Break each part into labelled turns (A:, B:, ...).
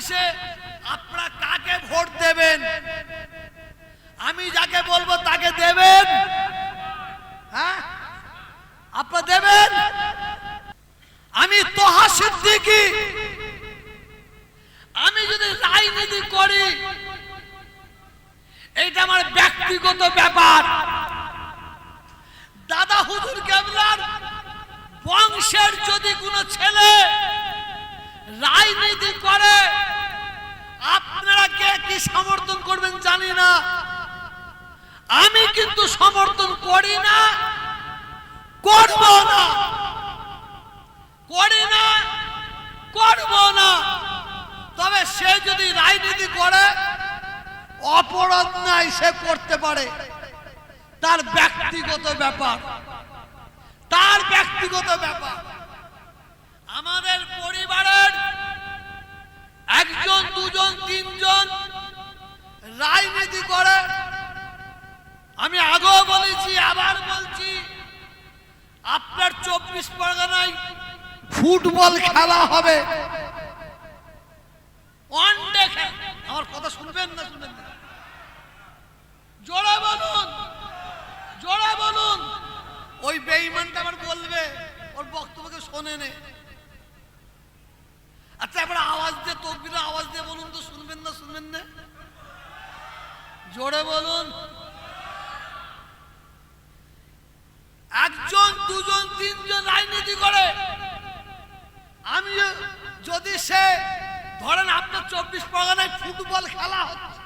A: ছাব্বিশে আপনারা কাকে ভোট দেবেন? আমি যাকে বলবো তাকে দেবেন? হ্যাঁ, আপনারা দেবেন? আমি তোহা সিদ্দিকী, আমি যদি রাজনীতি করি এটা আমার ব্যক্তিগত ব্যাপার। দাদা হুজুর কেবলার বংশের যদি কোনো ছেলে রাজনীতি করে আপনারা কে কি সমর্থন করবেন জানি না, আমি কিন্তু সমর্থন করি না, করব না, করি না, করব না। তবে সে যদি রাজনীতি করে অপরাধ নাই, সে করতে পারে, তার ব্যক্তিগত ব্যাপার, তার ব্যক্তিগত ব্যাপার। আমাদের পরিবারের একজন দুজন তিনজন রাজনীতি করে, আমি আগেও বলেছি আবার বলছি, আপনার 24 পরগনায় ফুটবল খেলা হবে, ওয়ানডে খেলা। আমার কথা শুনবেন না শুনবেন না? জোরে বলুন, জোরে বলুন। ওই বেঈমানটা আবার বলবে, ওর বক্তব্যকে শোনে নে। আচ্ছা এবার আওয়াজ দিয়ে, তকবীরের আওয়াজ দিয়ে বলুন তো, শুনবেন না শুনবেন না? জোরে বলুন। একজন দুজন তিনজন রাজনীতি করে, আমি যদি সে ধরেন আপনার 24 পরগনায় ফুটবল খেলা হচ্ছে,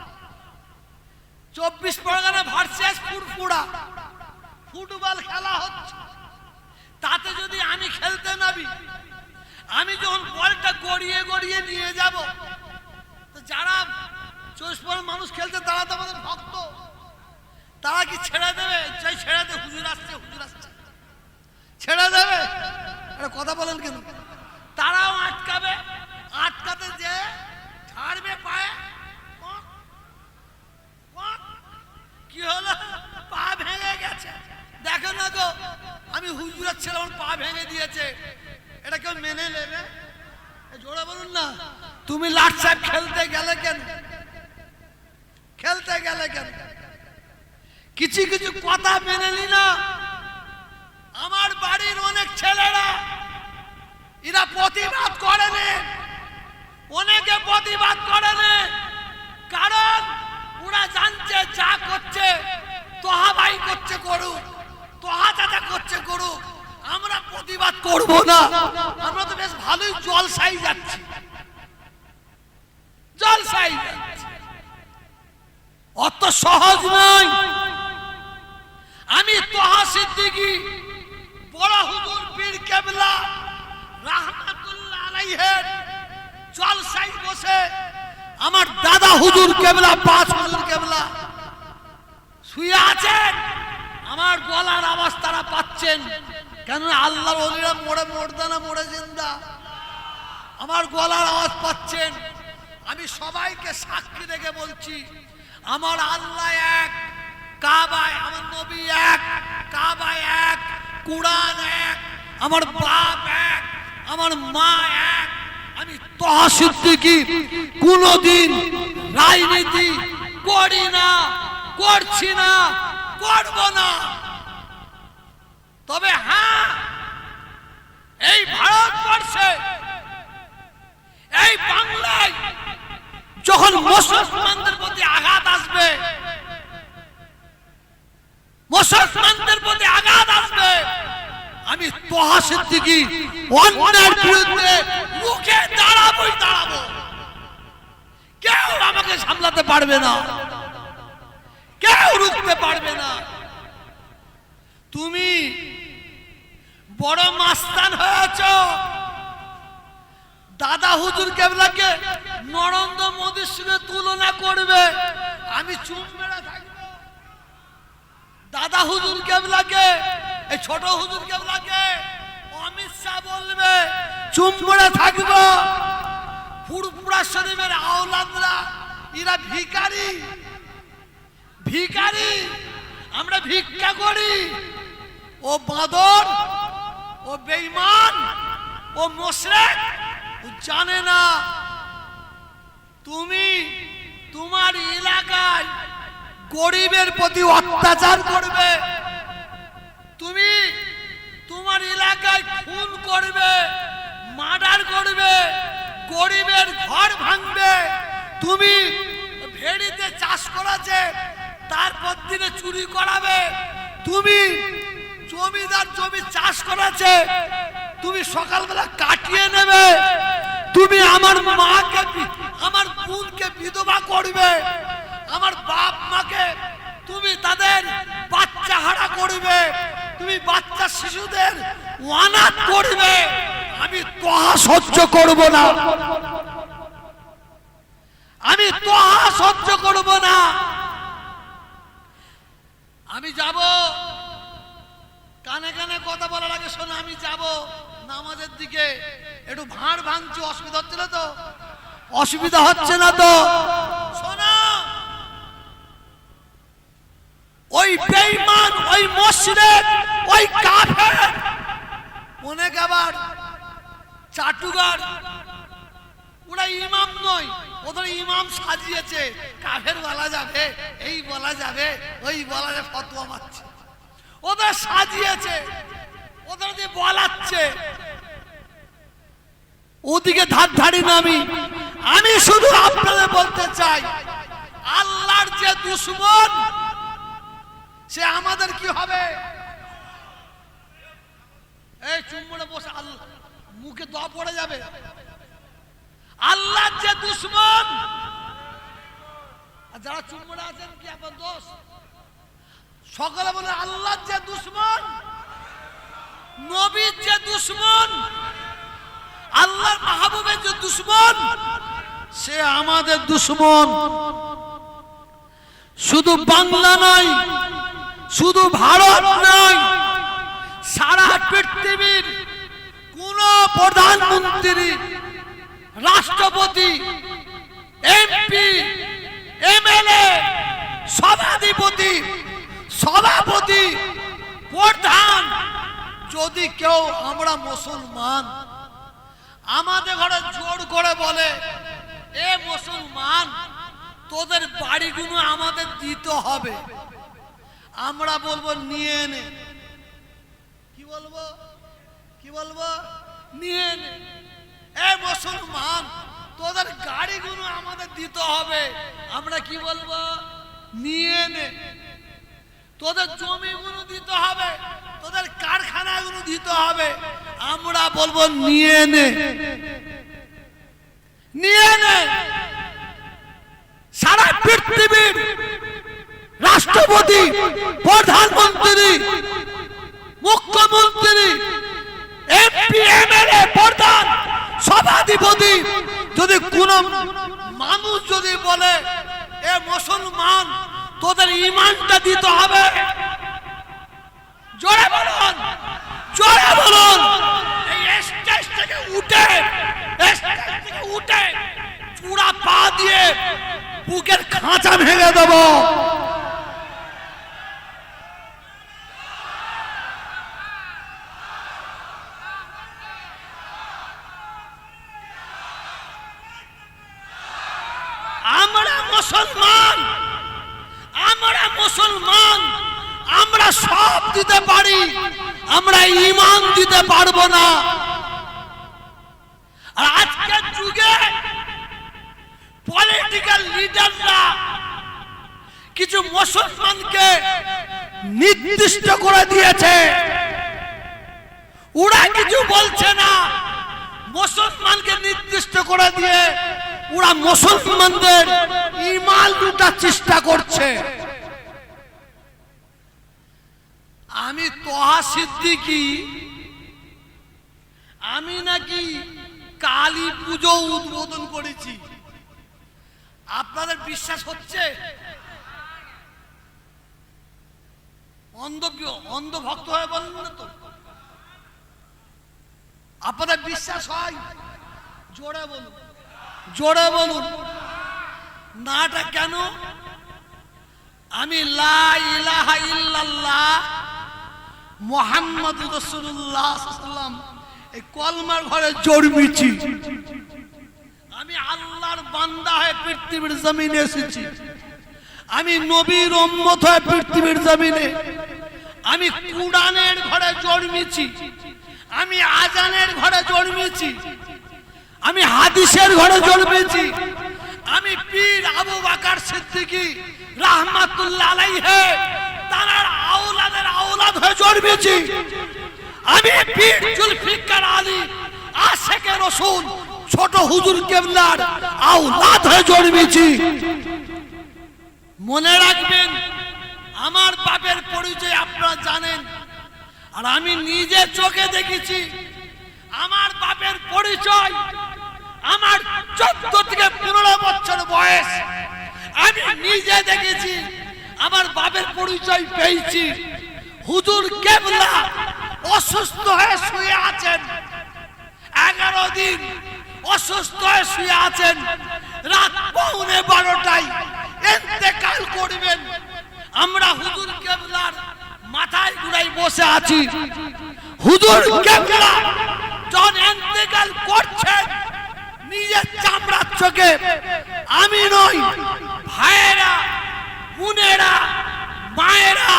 A: 24 পরগনা ভার্সেস ফুরফুরা ফুটবল খেলা হচ্ছে, তাতে যদি আমি খেলতে নামি, আমি যখন বলটা গড়িয়ে গড়িয়ে নিয়ে যাব, তো যারা 24 পরগনার মানুষ খেলছে তারা তো আমাদের ভক্ত, তারা কি ছেড়ে দেবে? চাই ছেড়ে দেবে, হুজুর আসছে হুজুর আসছে, ছেড়ে দেবে? একটা কথা বলেন কেন? তারাও আটকাবে, আটকাতে যে ছাড়বে পায়ে, কি হলো? পা ভেঙে গেছে, দেখো না গো, আমি হুজুরের ছেলে, আমার পা ভেঙে দিয়েছে, এটা কেউ মেনে নেবে? জোরে বলুন না। তুমি লাট সাহেব খেলতে গেলে কেন? খেলতে গেলে কেন? কিছু কিছু কথা মেনে নি না। আমার বাড়ির অনেক ছেলেরা এরা প্রতিবাদ করেনি, অনেকে প্রতিবাদ করেনি, কারণ ওরা জানছে যা করছে তোহা ভাই করছে করুক, তোহা চাচা করছে করুক, আমরা প্রতিবাদ করব না। আমরা তো বেশ ভালোই জলসাই যাচ্ছি, জলসাই যাচ্ছি, অত সহজ নয়। আমি তোহা সিদ্দিকী বড় হুজুর পীর কেবলা রাহমাতুল্লাহ আলাইহির জলসাই বসে আমার দাদা হুজুর কেবলা, পাঁচ হুজুর কেবলা শুয়ে আছেন, আমার গলার আওয়াজ তারা পাচ্ছেন, কেন আল্লাহর ওলিরা মোড়ে মর্দানা মোড়ে জিন্দা, আমার গলার আওয়াজ পাচ্ছেন। আমি সবাইকে সাক্ষী রেখে বলছি, আমার আল্লাহ এক, কাবায় আমার নবী এক, কাবায় এক, কুরআন এক, আমার বাপ এক, আমার মা এক। আমি তোহা সিদ্দিকী কোনদিন রাজনীতি করি না, করছি না, করব না। তবে হ্যাঁ, এই ভারতবর্ষে, এই বাংলায় যখন মুসলমানদের প্রতি আঘাত আসবে, মুসলমানদের প্রতি আঘাত আসবে, আমি তোহা সিদ্দিকী অন্যের বিরুদ্ধে রুখে দাঁড়াবোই দাঁড়াবো, কেউ আমাকে সামলাতে পারবে না, কেউ রুখতে পারবে না। তুমি বড় মাস্তান হয়েছ, দাদা হুজুর কেবলাকে নরেন্দ্র মোদীর সঙ্গে তুলনা করবে, আমি চুপ মেরে থাকবো। দাদা হুজুর কেবলাকে, এই ছোট হুজুর কেবলাকে অমিত শাহ বলবে, চুপ মেরে থাকবো। ফুরফুরা শরীফের আওলাদরা এরা ভিখারি, ভিখারি, আমরা ভিক্ষা করি। ও বাঁদর, ও বেঈমান, ও মুশরিক, ও জানে না গরিবের প্রতি অত্যাচার করবে, তুমি তোমার এলাকায় খুন করবে, মার্ডার করবে, গরিবের ঘর ভাঙবে, তুমি ভেড়িতে চাষ করাছে তারপর দিনে চুরি করাবে, তুমি জমিদার জমি চাষ করাছে তুমি সকালবেলা কাটিয়ে নেবে, তুমি আমার মাকে আমার বোনকে বিধবা করবে, আমার বাপ মাকে তুমি তাদের বাচ্চা হারা করবে, তুমি বাচ্চা শিশুদের অনাথ করবে, আমি তোহা সহ্য করব না, আমি তোহা সহ্য করব না। আমি যাব, কানে কানে কথা বলার আগে শোনো, আমি যাব নামাজের দিকে, একটু ভাঁড় ভাঙছি, অসুবিধা হচ্ছে না তো? অসুবিধা হচ্ছে না তো? শোনো, ওই বেঈমান, ওই মুশরিক, ওই কাফের, অনেক আবার চাটুকার, ওরা ইমাম নয়, ওদের ইমাম সাজিয়েছে, কাফের বলা যাবে, এই বলা যাবে, ওই বলা যাবে, ফতোয়া মারছে, ওদের সাজিয়েছে, ওদের দিয়ে বলাচ্ছে, ওদিকে ধার ধারি না। আমি শুধু আপনাদের বলতে চাই, আল্লাহর যে দুশমন সে আমাদের কি হবে? এই চুম্বনে বসে আল্লাহ মুখে দোয়া পড়ে যাবে। আল্লাহর যে দুশমন, যারা চুম্বনে আছেন কি আপনার দোষ? সকলে বলে আল্লাহর যে দুশমন, নবীর যে দুশমন, আল্লাহর মাহবুবের যে দুশমন, সে আমাদের দুশমন। শুধু বাংলা নয়, শুধু ভারত নয়, সারা পৃথিবীর কোন প্রধানমন্ত্রী, রাষ্ট্রপতি, এমপি, এমএলএ, সভাধিপতি, সভাপতি, প্রধান, যদি কেউ আমরা মুসলমান, আমাদের ঘরে জোর করে বলে এ মুসলমান তোদের বাড়িগুলো আমাদের দিতে হবে, আমরা বলবো নিয়ে নে। কি বলবো? কি বলবো? নিয়ে নে। এ মুসলমান তোদের গাড়িগুলো আমাদের দিতে হবে, আমরা কি বলবো? নিয়ে নে। তোদের জমিগুলো দিতে হবে, তোদের কারখানাগুলো দিতে হবে, আমরা বলবো নিয়ে নে, নিয়ে নে। সারা পৃথিবীর রাষ্ট্রপতি, প্রধানমন্ত্রী, মুখ্যমন্ত্রী, এমপি, এমএলএ, প্রধান, সভাধিপতি, যদি কোন মানুষ যদি বলে এ মুসলমান তোদের ঈমানটা দিতে হবে, জোরে বলুন, জোরে বলুন, এই স্টেজ থেকে উঠে চূড়া পা দিয়ে বুকের খাঁচা ভেঙে দেব। আমরা মুসলমান, আমরা মুসলমান, আমরা সব দিতে পারি, আমরা ঈমান দিতে পারবো না। আর আজকের যুগে পলিটিক্যাল লিডাররা কিছু মুসলমানকে নির্দিষ্ট করে দিয়েছে, ওরা কিছু বলছে না, মুসলমানকে নির্দিষ্ট করে দিয়ে ওরা মুসলমানদের ঈমান লুটার চেষ্টা করছে। আমি তোহা সিদ্দিকী, আমি নাকি কালী পুজো উদ্বোধন করেছি, আপনাদের বিশ্বাস হচ্ছে? অন্ধ ভক্ত হয়ে বলেন না তো, আপনাদের বিশ্বাস হয়? জোরে বলুন, জোরে বলুন। নাটা কেন? আমি লা ইলাহা ইল্লাল্লাহ মুহাম্মাদুর রাসূলুল্লাহ সাল্লাল্লাহু আলাইহি ওয়াসাল্লাম এই কলমার ঘরে জন্মেছি, আমি আল্লাহর বান্দা হয়ে পৃথিবীর জমিনে এসেছি, আমি নবীর উম্মত হয়ে পৃথিবীর জমিনে আমি কুরআনের ঘরে জন্মেছি, আমি আজানের ঘরে জন্মেছি, আমি হাদিসের ঘরে জন্মেছি, আমি পীর আবু বকর সিদ্দিকী রাহমাতুল্লাহ আলাইহি তার আওলাদের আওলাদ হয়ে জন্মেছি, আমি পীর জুলফিকার আলী আশিকে রাসূল ছোট হুজুর কেবলার আওলাদ হয়ে জন্মেছি। মনে রাখবেন, আমার বাপের পরিচয় আপনারা জানেন, আর আমি নিজে চোখে দেখেছি আমার বাপের পরিচয়। আমার 14 থেকে 15 বছর বয়স, আমি নিজে দেখেছি আমার বাপের পরিচয় পেয়েছি। হুজুর কেবলা অসুস্থ হয়ে শুয়ে আছেন, 11 দিন অসুস্থ হয়ে শুয়ে আছেন, রাত 11:15টায় ইন্তেকাল করবেন। আমরা হুজুর কেবলার মাথায় গুড়াই বসে আছি। হুজুর কেবলা যখন ইন্তেকাল করছেন, নিজের চামড়ার চোখে আমি নই, ভাইয়েরা, বোনেরা, মায়েরা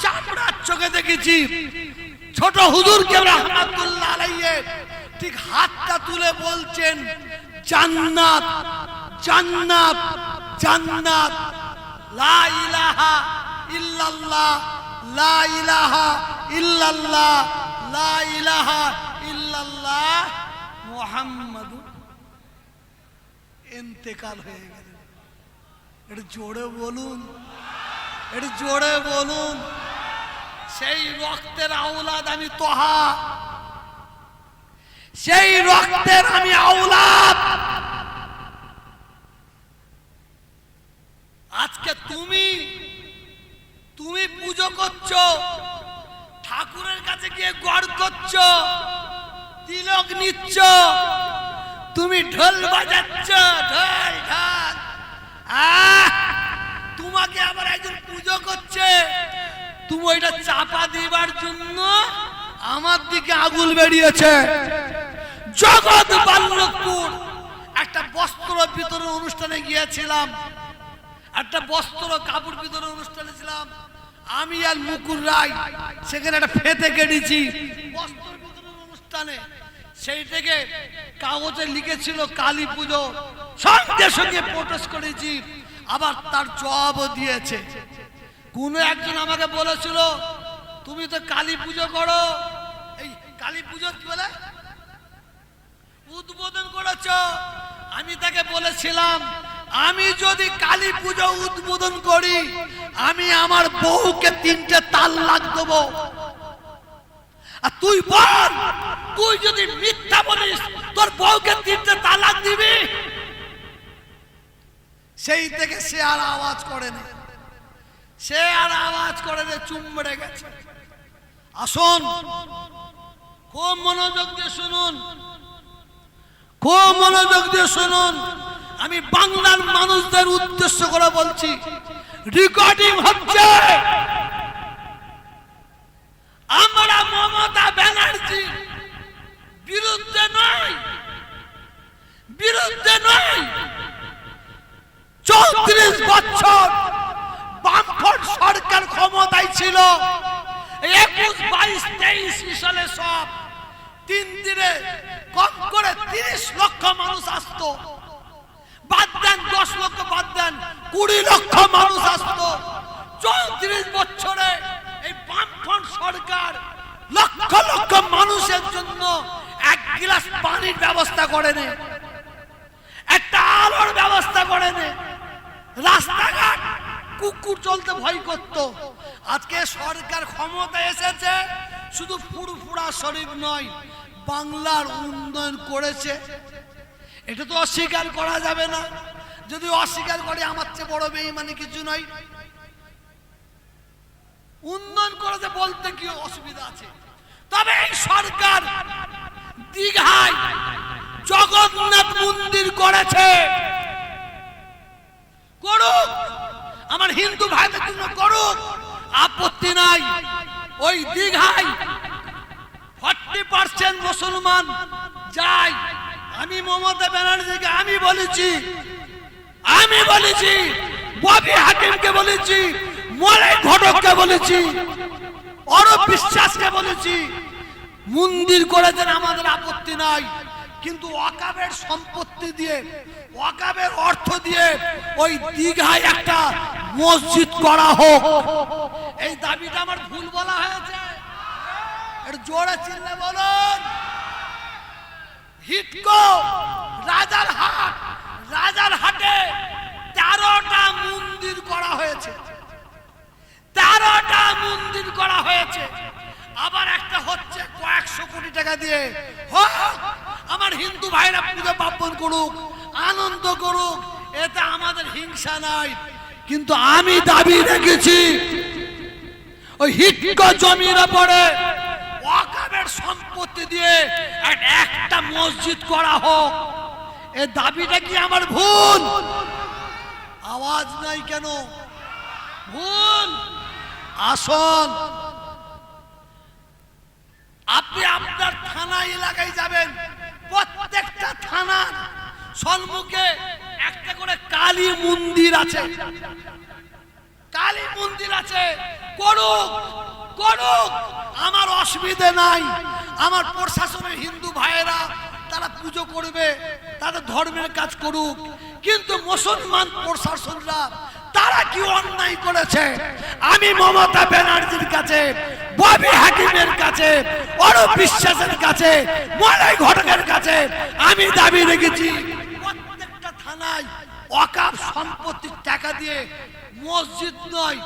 A: চামড়ার চোখে দেখেছি। ছোট হুজুর কেবলা রাহমাতুল্লাহ আলাইহি ঠিক হাতটা তুলে বলছেন, জান্নাত জান্নাত জান্নাত, লা ইলাহা ইল্লাল্লাহ, লা ইলাহা ইল্লাল্লাহ, লা ইলাহা ইল্লাল্লাহ মুহাম্মাদুর। ইন্তেকাল হয়ে গেল। এটা জোরে বলুন, এটা জোরে বলুন। সেই রক্তের আওলাদ আমি তোহা, সেই রক্তের আমি আওলাদ। আজকে তুমি পুজো করছো, ঠাকুরের কাছে গিয়ে গড় করছো, তিলক নিচ্ছ, তুমি ঢোল বাজাচ্ছ, ঢোল ঢাল। তোমাকে আবার একজন পুজো করছে, তুমি ওইটা চাপা দিবার জন্য আমার দিকে আগুল বেরিয়েছে। জগৎ বাল্লকপুর একটা বস্ত্র বিতরণ অনুষ্ঠানে গিয়েছিলাম, একটা বস্ত্র কাপড় বিতরণ অনুষ্ঠানে ছিলাম আমি আর মুকুল রায়। সেখানে একটা ফেতে কেটেছি বস্ত্র বিতরণ অনুষ্ঠানে, সেই থেকে কাগজে লিখেছিল কালী পুজো, সঙ্গে সঙ্গে প্রোটেস্ট করেছি, আবার তার জবাবও দিয়েছে। কোন একজন আমাকে বলেছিল, তুমি তো কালী পুজো করো, এই কালী পুজো কি বলে উদ্বোধন করেছো। আমি তাকে বলেছিলাম, আমি যদি কালী পুজো উদ্বোধন করি, আমি আমার বউকে 3টে তালাক দেবো। আর তুই বল, তুই যদি মিথ্যা বলিস, তোর বউকে 3টে তালাক দিবি? সেই থেকে সে আর আওয়াজ করে না, সে আর আওয়াজ করে না, চুপ মেরে গেছে। আসুন, খুব মনোযোগ দিয়ে শুনুন, খুব মনোযোগ দিয়ে শুনুন। আমি বাংলার মানুষদের উদ্দেশ্য করে বলছি, রেকর্ডিং হচ্ছে। আমরা মমতা ব্যানার্জি বিরুদ্ধে নয়, বিরুদ্ধে নয়। 34 বছর বামফ্রন্ট সরকার ক্ষমতায় ছিল। 21, 22, 23 সালে সব 3 দিনে কম করে 30 লক্ষ মানুষ আসতো। বাদ দেন 10 লক্ষ, বাদ দেন 20 লক্ষ মানুষ আসতো। 34 বছরে এই বামফ্রন্ট সরকার লক্ষ লক্ষ মানুষের জন্য এক গ্লাস পানির ব্যবস্থা করেনি, একটা আলোর ব্যবস্থা করেনি, রাস্তাঘাট কুকুর চলতে ভয় করত। আজকে সরকার ক্ষমতা এসেছে, শুধু ফুরফুরা শরীফ নয়, বাংলার উন্নয়ন করেছে। এটা তো অস্বীকার করা যাবে না। যদি অস্বীকার করে, আমার চেয়ে বড় বেঈমানি কিছু নয়। উন্নয়ন করেছে বলতে কি অসুবিধা আছে? তবে এই সরকার দীঘায় জগন্নাথ মন্দির করেছে, করুক, আমার হিন্দু ভাইদের জন্য করুক, আপত্তি নাই। ওই দীঘায় 40% মুসলমান যায়। আমি মমতা ব্যানার্জিকে আমি বলেছি ববি হাকিমকে বলেছি, মলয় ঘটককে বলেছি, অরূপ বিশ্বাসকে বলেছি, মন্দির করেছেন আমাদের আপত্তি নাই, কিন্তু ওয়াকাবের সম্পত্তি দিয়ে, ওয়াকাবের অর্থ দিয়ে ওই দীঘায় একটা মসজিদ করা হোক, এই দাবিটা আমার ভুল বলা হয়েছে? একটু জোরে চিল্লে বলুন। হিটকো রাজারহাটে 13টা মন্দির করা হয়েছে, 13টা মন্দির করা হয়েছে। আবার একটা হচ্ছে কয়েকশো কোটি টাকা দিয়ে। হোক, আমার হিন্দু ভাইরা পুজো পার্বণ করুক, আনন্দ করুক, এতে আমাদের হিংসা নাই। কিন্তু আমি দাবি রেখেছি ওই হিটকো জমির উপরে ওয়াকাবের সম্পত্তি দিয়ে একটা মসজিদ করা হোক। এই দাবিটা কি আমার ভুল? আওয়াজ নাই কেন? ভুল। আসুন, আপনি আপনার থানা এলাকায় যাবেন, প্রত্যেকটা থানার সম্মুখে একটা করে কালী মন্দির আছে, কালী মন্দির আছে। করুক করুক, আমার অসুবিধে নাই। আমার প্রশাসনের হিন্দু ভাইয়েরা তারা পুজো করবে, তাদের ধর্মের কাজ করুক। কিন্তু মুসলমান প্রশাসনরা তারা কি অন্যায় করেছে? আমি মমতা ব্যানার্জির কাছে, ববি হাকিমের কাছে, অরূপ বিশ্বাসের কাছে, মলয় ঘটকের কাছে আমি দাবি রেখেছি প্রত্যেকটা থানায় ওয়াকাফ সম্পত্তির টাকা দিয়ে মসজিদ নয়,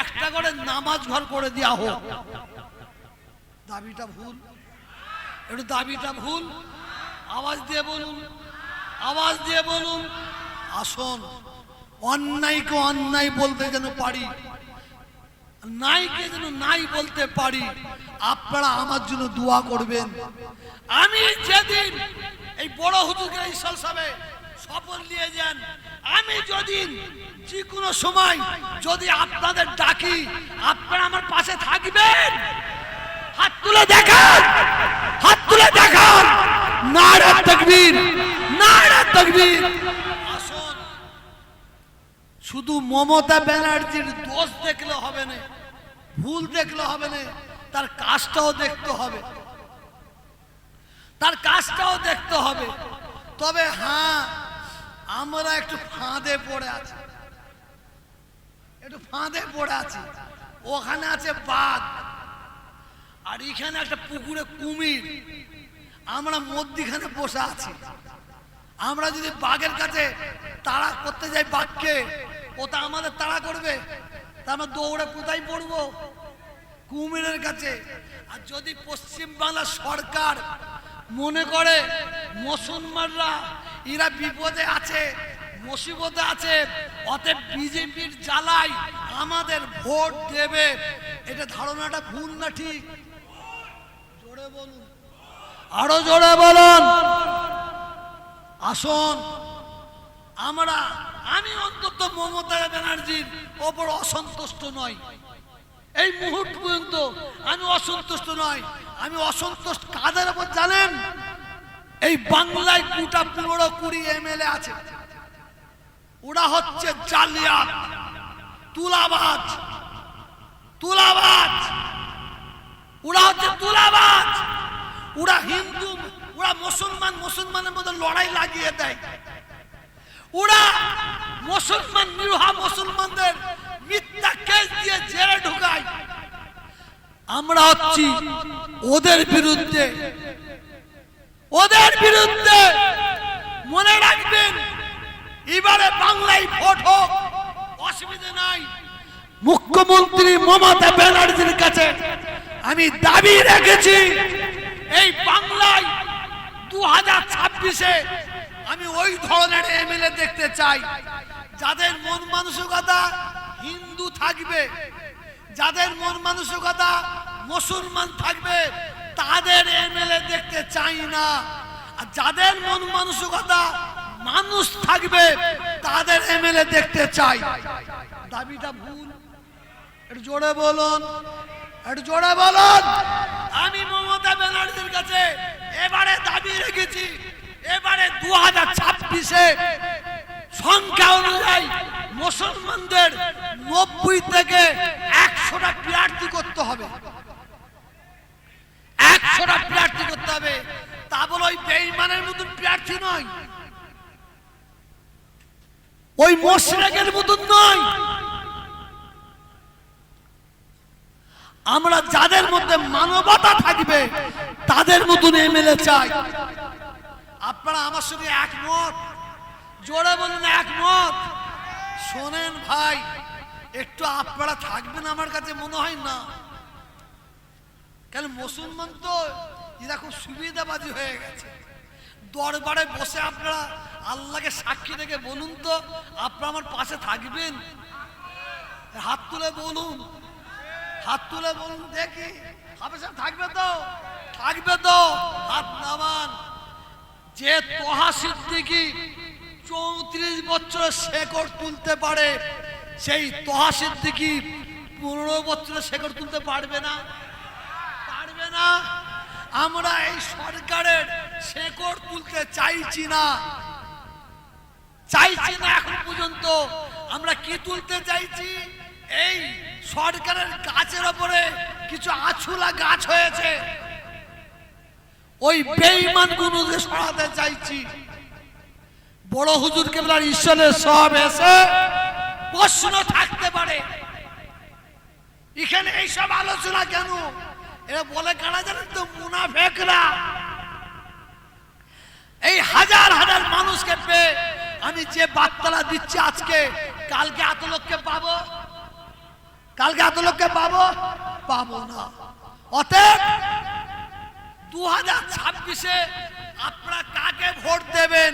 A: একটা করে নামাজ ঘর করে দেওয়া হোক। দাবিটা ভুল? একটু দাবিটা ভুল? আওয়াজ দিয়ে বলুন, আওয়াজ দিয়ে বলুন। আসুন, অন্যায়কে অন্যায় বলতে যেন পারি, নাইকে যেন নাই বলতে পারি। আপনারা আমার জন্য দোয়া করবেন। আমি যেদিন এই বড় হুজুরকে ইসল সাহেব শপথ নিয়ে যান, আমি যদি যে কোনো সময় যদি আপনাদের ডাকি, আপনারা আমার পাশে থাকবেন? হাত তুলে দেখান, হাত তুলে দেখান। নারে তাকবীর, নারে তাকবীর। আসুন, শুধু মমতা ব্যানার্জির দোষ দেখলে হবে না, ভুল দেখলে হবে না, তার কাজটাও দেখতে হবে, তার কাজটাও দেখতে হবে। তবে হ্যাঁ, আমরা একটু ফাঁদে পড়ে আছি, একটু ফাঁদে পড়ে আছি। ওখানে আছে বাঘ, আর এখানে একটা পুকুরে কুমির, আমরা মধ্যখানে বসে আছি। আমরা যদি বাঘের কাছে তাড়া করতে যাই বাঘকে, ওটা আমাদের তাড়া করবে, তা আমরা দৌড়ে কোথায় পড়বো? কুমিরের কাছে। আর যদি পশ্চিম বাংলার সরকার মনে করে মুসলমানরা এরা বিপদে আছে, মুসিবতে আছে, অতএব বিজেপির জ্বালায় আমাদের ভোট দেবে, এটা ধারণাটা ভুল না ঠিক? জোরে বলুন, আরো জোরে বলুন। আসুন, আমি অন্তত মমতা ব্যানার্জির ওপর অসন্তুষ্ট নই, এই মুহূর্ত পর্যন্ত আমি অসন্তুষ্ট নই। আমি অসন্তুষ্ট কাদের ওপর জানেন? এই বাংলায় 15-20 এমএলএ আছে, ওরা হচ্ছে জালিয়াত, তুলাবাজ, তুলাবাজ, ওরা হচ্ছে তুলাবাজ। ওরা হিন্দু, ওরা মুসলমানের মধ্যে লড়াই লাগিয়ে দেয়। ওরা মুসলমান, নিরীহ মুসলমানদের মিথ্যা কেস দিয়ে জেলে ঢুকায়। আমরা হচ্ছি ওদের বিরুদ্ধে, ওদের বিরুদ্ধে। মনে রাখবেন, এবারে বাংলায় ভোট হোক, অসুবিধা নাই। মুখ্যমন্ত্রী মমতা ব্যানার্জির কাছে আমি দাবি রেখেছি, এই বাংলায় 2026-এ আমি ওই ধরনের এমএলএ দেখতে চাই, যাদের মন মানসিকতা হিন্দু থাকবে, যাদের মন মানসিকতা মুসলমান থাকবে, তাদের এমএলএ দেখতে চাই না। আর যাদের মন মানসিকতা মানুষ থাকবে, তাদের এমএলএ দেখতে চাই। দাবিটা ভুল? একটু জোরে বলুন, একটু জোরে বলুন। আমি মমতা ব্যানার্জির কাছে এবারে দাবি রেখেছি, এবারে 2026-এ সংখ্যা অনুযায়ী মুসলমানদের 90 থেকে 100টা প্রার্থী করতে হবে, 100টা প্রার্থী করতে হবে। তা বলে ওই বেঈমানের মতন প্রার্থী নয়, ওই মুশরিকের মতন নয়। আমরা যাদের মধ্যে মানবতা থাকবে তাদের মতন এমএলএ চাই। আপনারা আমার সঙ্গে একমত? জোরে বলুন একমত। শোনেন ভাই, একটু আপনারা থাকবেন আমার কাছে মনে হয় না, কেন মুসলমান তো এরা খুব সুবিধাবাদী হয়ে গেছে। দরবারে বসে আপনারা আল্লাহকে সাক্ষী রেখে বলুন তো, আপনারা আমার পাশে থাকবেন? হাত তুলে বলুন, হাত তুলে বলুন দেখি। হাফেজ থাকবে তো? থাকবে তো? হাত নামান। যে তোহা সিদ্দিকী 34 বছরের শেকড় তুলতে পারে, সেই তোহা সিদ্দিকী 15 বছরের শেকড় তুলতে পারবে না? পারবে না। আমরা এই সরকারের শেকড় তুলতে চাইছি না, চাইছি না। এখন পর্যন্ত আমরা কি তুলতে চাইছি? এই সরকারের গাছের উপরে কিছু আছুলা গাছ হয়েছে, ওই বেঈমান গুলোকে সরাতে চাইছি। বড় হুজুর কেবলার ঈশ্বরের সব এসে প্রশ্ন থাকতে পারে, এখানে এইসব আলোচনা কেন? এরা বলে কারা জানেন তো? মুনাফেকরা। এই হাজার হাজার মানুষকে পেয়ে আমি যে বার্তাটা দিচ্ছি আজকে, কালকে এত লোককে পাবো? কালকে এত লোককে পাবো? পাবো না। অতএব 2026-এ আপনারা কাকে ভোট দেবেন?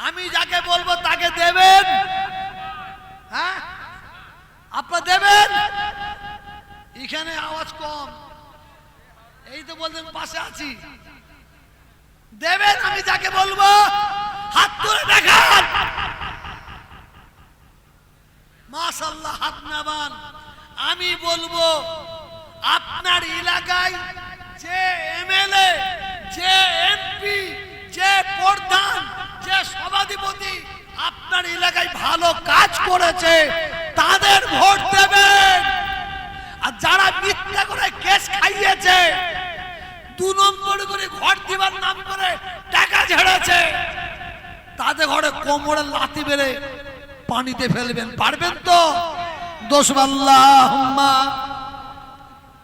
A: আমি যাকে বলবো তাকে দেবেন। হ্যাঁ, আপনারা দেবেন? এখানে আওয়াজ কম, এই তো বলছেন পাশে আছি। দেবেন? আমি যাকে বলবো হাত তুলে দেখান। মাশাআল্লাহ, হাত নামান। আমি বলবো আপনার এলাকায় যে এমএলএ, যে এমপি, যে প্রধান, যে সভাধিপতি আপনার এলাকায় ভালো কাজ করেছে তাদের ভোট দেবেন। আর যারা মিথ্যা করে কেস খাইয়েছে, 2 নম্বর করে ঘর দিবার নাম করে টাকা ঝেড়েছে, তাদের ঘরে কোমরে লাথি মেরে পানিতে ফেলবেন। পারবেন তো? দোষ আল্লাহুম্মা